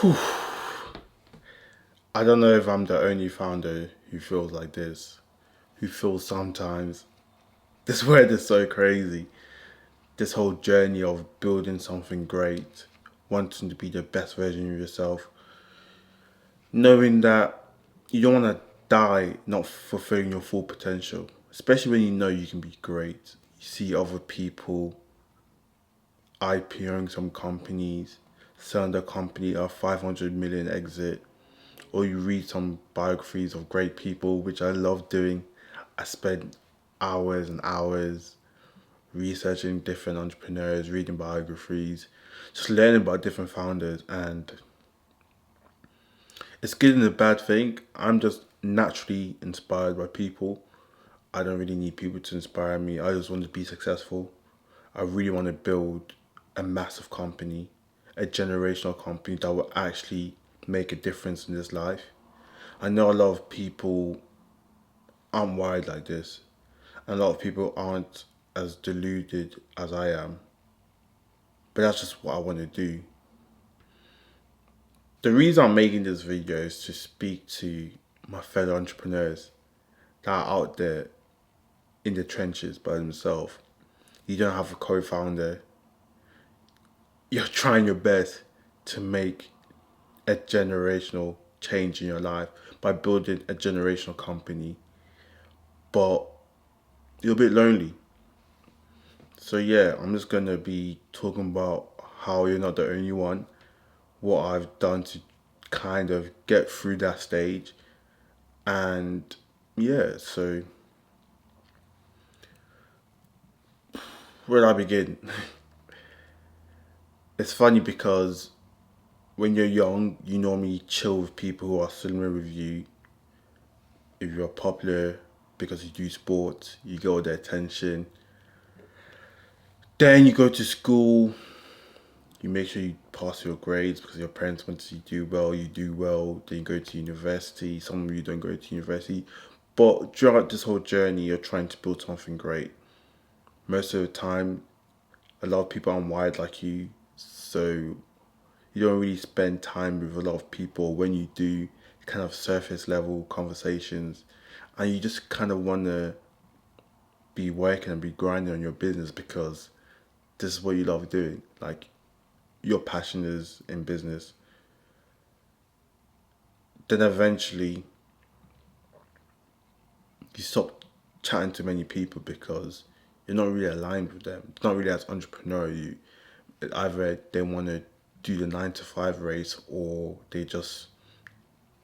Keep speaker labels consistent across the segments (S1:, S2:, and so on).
S1: I don't know if I'm the only founder who feels like this, who feels sometimes this word is so crazy. This whole journey of building something great, wanting to be the best version of yourself, knowing that you don't want to die not fulfilling your full potential, especially when you know you can be great. You see other people IPOing some companies, selling the company a 500 million exit, or you read some biographies of great people, which I love doing. I spend hours and hours researching different entrepreneurs, reading biographies, just learning about different founders. And it's good and a bad thing. I'm just naturally inspired by people. I don't really need people to inspire me. I just want to be successful. I really want to build a massive company, a generational company that will actually make a difference in this life. I know a lot of people aren't wired like this, and a lot of people aren't as deluded as I am, but that's just what I want to do. The reason I'm making this video is to speak to my fellow entrepreneurs that are out there in the trenches by themselves. You don't have a co-founder. You're trying your best to make a generational change in your life by building a generational company, but you're a bit lonely. So yeah, I'm just gonna be talking about how you're not the only one, what I've done to kind of get through that stage, and yeah, so where do I begin? It's funny because when you're young, you normally chill with people who are similar with you. If you're popular because you do sports, you get all their attention. Then you go to school, you make sure you pass your grades because your parents want to see you do well. Then you go to university. Some of you don't go to university. But throughout this whole journey, you're trying to build something great. Most of the time, a lot of people aren't wired like you. So you don't really spend time with a lot of people. When you do, kind of surface level conversations. And you just kind of want to be working and be grinding on your business because this is what you love doing. Like, your passion is in business. Then eventually you stop chatting to many people because you're not really aligned with them. It's not really as entrepreneurial. Either they want to do the 9 to 5 race or they just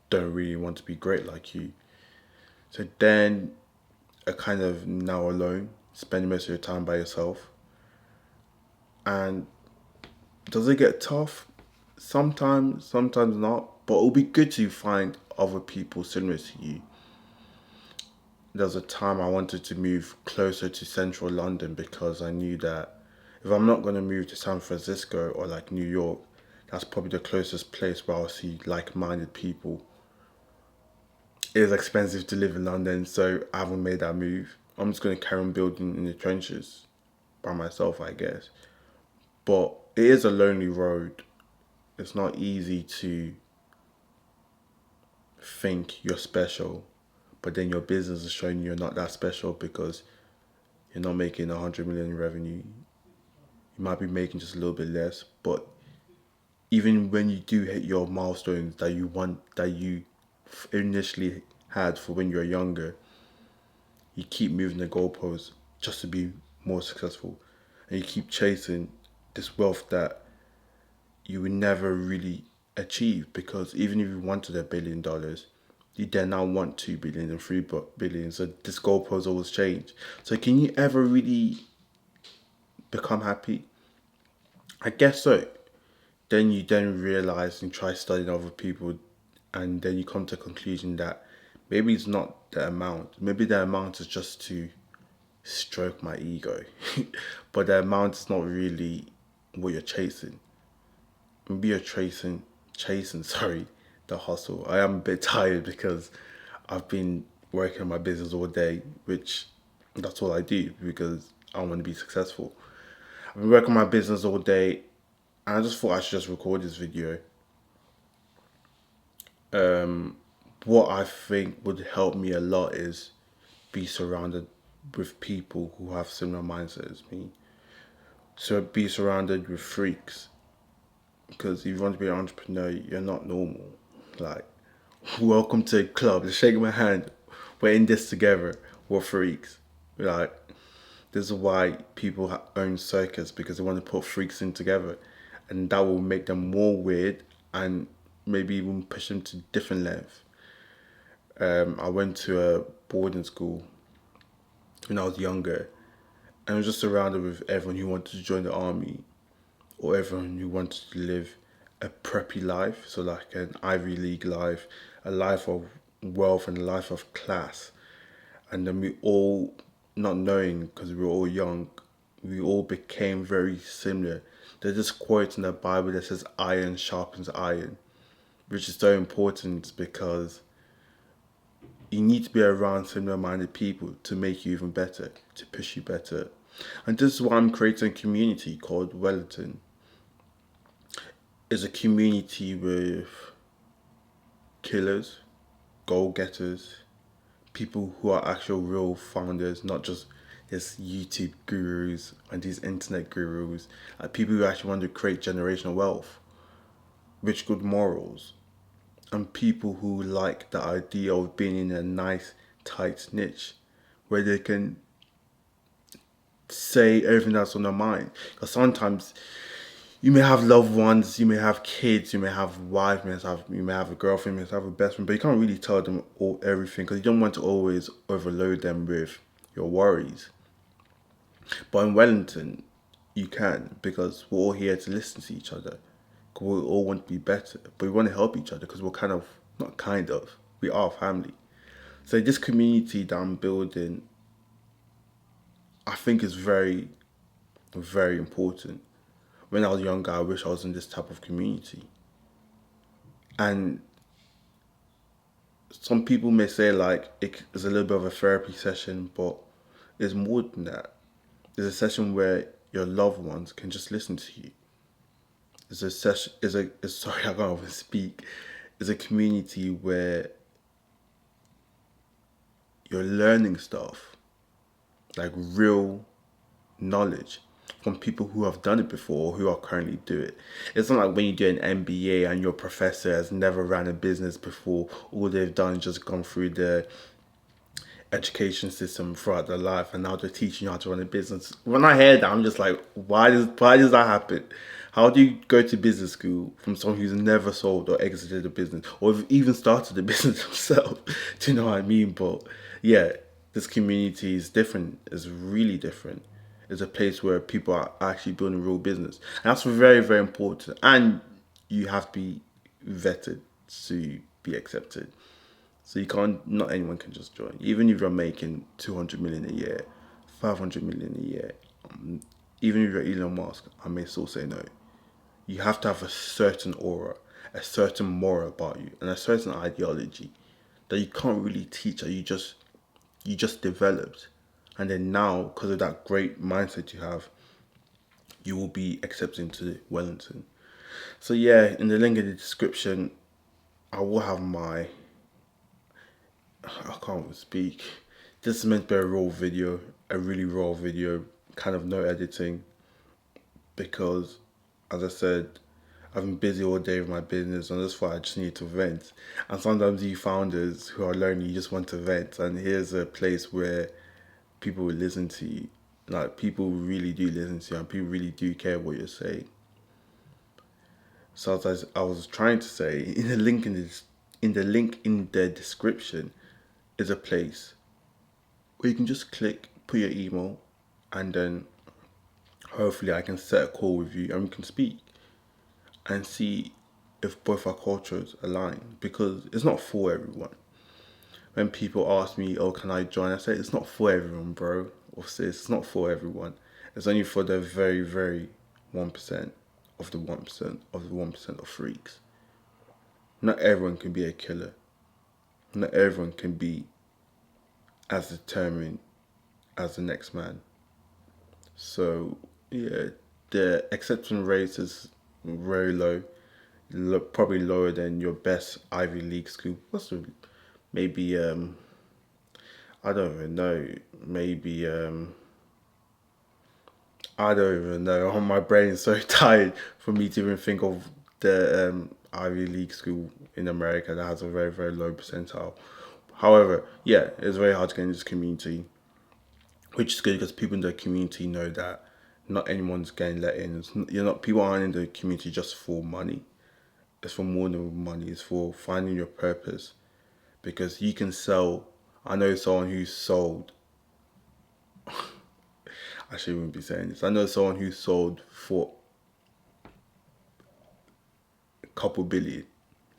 S1: don't really want to be great like you. So then are kind of now alone, spending most of your time by yourself. And does it get tough? Sometimes, sometimes not. But it'll be good to find other people similar to you. There was a time I wanted to move closer to central London because I knew that if I'm not going to move to San Francisco or like New York, that's probably the closest place where I'll see like-minded people. It is expensive to live in London, so I haven't made that move. I'm just going to carry on building in the trenches by myself, I guess. But it is a lonely road. It's not easy to think you're special, but then your business is showing you're not that special because you're not making 100 million in revenue. You might be making just a little bit less, but even when you do hit your milestones that you want, that you initially had for when you were younger, you keep moving the goalposts just to be more successful, and you keep chasing this wealth that you would never really achieve because even if you wanted $1 billion, you then now want 2 billion and 3 billion. So this goalpost always change. So can you ever really become happy? I guess so. Then you then realize and try studying other people, and then you come to a conclusion that maybe it's not the amount. Maybe the amount is just to stroke my ego, but the amount is not really what you're chasing. Maybe you're chasing, sorry, the hustle. I am a bit tired because I've been working on my business all day, which that's all I do because I want to be successful. I've been working on my business all day, and I just thought I should just record this video What I think would help me a lot is be surrounded with people who have similar mindset as me. So be surrounded with freaks, because if you want to be an entrepreneur, you're not normal. Like, welcome to the club. Let's shake my hand. We're in this together. We're freaks. Like, this is why people own circus, because they want to put freaks in together, and that will make them more weird and maybe even push them to different lengths. I went to a boarding school when I was younger, and I was just surrounded with everyone who wanted to join the army, or everyone who wanted to live a preppy life, so like an Ivy League life, a life of wealth and a life of class. And then we all, not knowing because we were all young, we all became very similar. There's this quote in the Bible that says iron sharpens iron, which is so important because you need to be around similar minded people to make you even better, to push you better. And this is why I'm creating a community called Wellington. It's a community with killers, goal getters, people who are actual real founders, not just these YouTube gurus and these internet gurus, like people who actually want to create generational wealth, rich good morals, and people who like the idea of being in a nice tight niche where they can say everything that's on their mind. Because sometimes you may have loved ones, you may have kids, you may have wife, you may have a girlfriend, you may have a best friend, but you can't really tell them all everything because you don't want to always overload them with your worries. But in Wellington, you can, because we're all here to listen to each other. We all want to be better, but we want to help each other because we're kind of, not kind of, we are family. So this community that I'm building, I think is very, very important. When I was younger, I wish I was in this type of community. And some people may say like it's a little bit of a therapy session, but it's more than that. It's a session where your loved ones can just listen to you. It's a session. Sorry, I can't even speak. It's a community where you're learning stuff, like real knowledge from people who have done it before or who are currently doing it. It's not like when you do an MBA and your professor has never ran a business before. All they've done is just gone through the education system throughout their life, and now they're teaching you how to run a business. When I hear that, I'm just like, why does that happen? How do you go to business school from someone who's never sold or exited a business or even started a business themselves? Do you know what I mean? But yeah, this community is different. It's really different. It's a place where people are actually building real business, and that's very, very important. And you have to be vetted to be accepted. So you can't. Not anyone can just join. Even if you're making 200 million a year, 500 million a year, even if you're Elon Musk, I may still say no. You have to have a certain aura, a certain moral about you, and a certain ideology that you can't really teach. Or you just developed, and then now because of that great mindset you have, you will be accepted into Wellington. So yeah, in the link in the description, I will have I can't even speak. This is meant to be a raw video, a really raw video, kind of no editing, because, as I said, I've been busy all day with my business, and that's why I just need to vent. And sometimes you founders who are lonely, you just want to vent, and here's a place where people will listen to you. Like, people really do listen to you, and people really do care what you're saying. So as I was trying to say, in the description is a place where you can just click, put your email, and then hopefully I can set a call with you and we can speak and see if both our cultures align, because it's not for everyone. When people ask me, oh, can I join? I say, it's not for everyone, bro. Or sis, it's not for everyone. It's only for the very, very 1% of the 1% of the 1% of freaks. Not everyone can be a killer. Not everyone can be as determined as the next man. So yeah, the acceptance rate is very low. probably lower than your best Ivy League school. What's the maybe I don't even know. Maybe I don't even know. Oh, my brain is so tired for me to even think of the Ivy League school in America that has a very, very low percentile. However, yeah, it's very hard to get in this community, which is good because people in the community know that not anyone's getting let in. You're not people aren't in the community just for money. It's for more than money. It's for finding your purpose because you can sell. I know someone who sold. I shouldn't be saying this. I know someone who sold for a couple billion,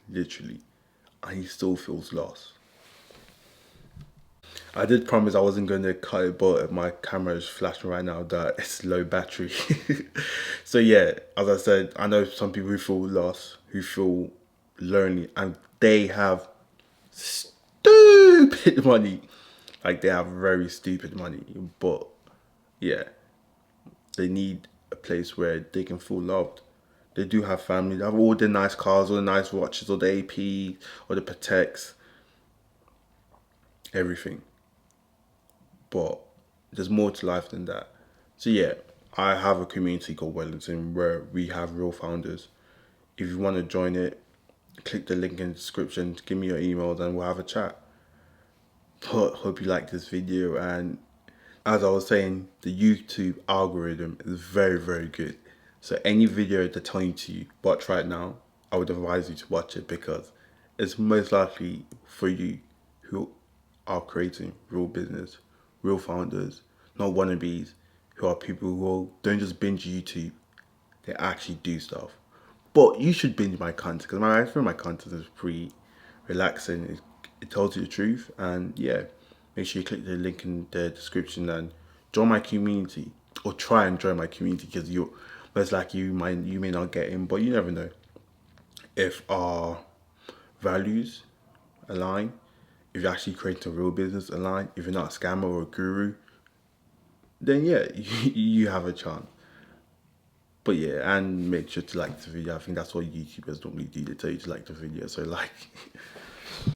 S1: literally, and he still feels lost. I did promise I wasn't going to cut it, but my camera is flashing right now that it's low battery. So yeah, as I said, I know some people who feel lost, who feel lonely, and they have stupid money. Like they have very stupid money, but yeah, they need a place where they can feel loved. They do have family. They have all the nice cars, all the nice watches, all the AP, or the Pateks, everything. But there's more to life than that. So yeah, I have a community called Wellington where we have real founders. If you want to join it, click the link in the description, give me your emails and we'll have a chat. But hope you like this video, and as I was saying, the YouTube algorithm is very, very good. So any video they're telling you to watch right now, I would advise you to watch it because it's most likely for you who are creating real business, real founders, not wannabes, who are people who don't just binge YouTube, they actually do stuff. But you should binge my content because I feel my content is pretty relaxing. It tells you the truth, and yeah, make sure you click the link in the description and join my community, or try and join my community because you most likely you may not get in, but you never know if our values align. If you're actually creating a real business align, if you're not a scammer or a guru, then yeah, you have a chance. But yeah, and make sure to like the video. I think that's what YouTubers normally do. They tell you to like the video. So like,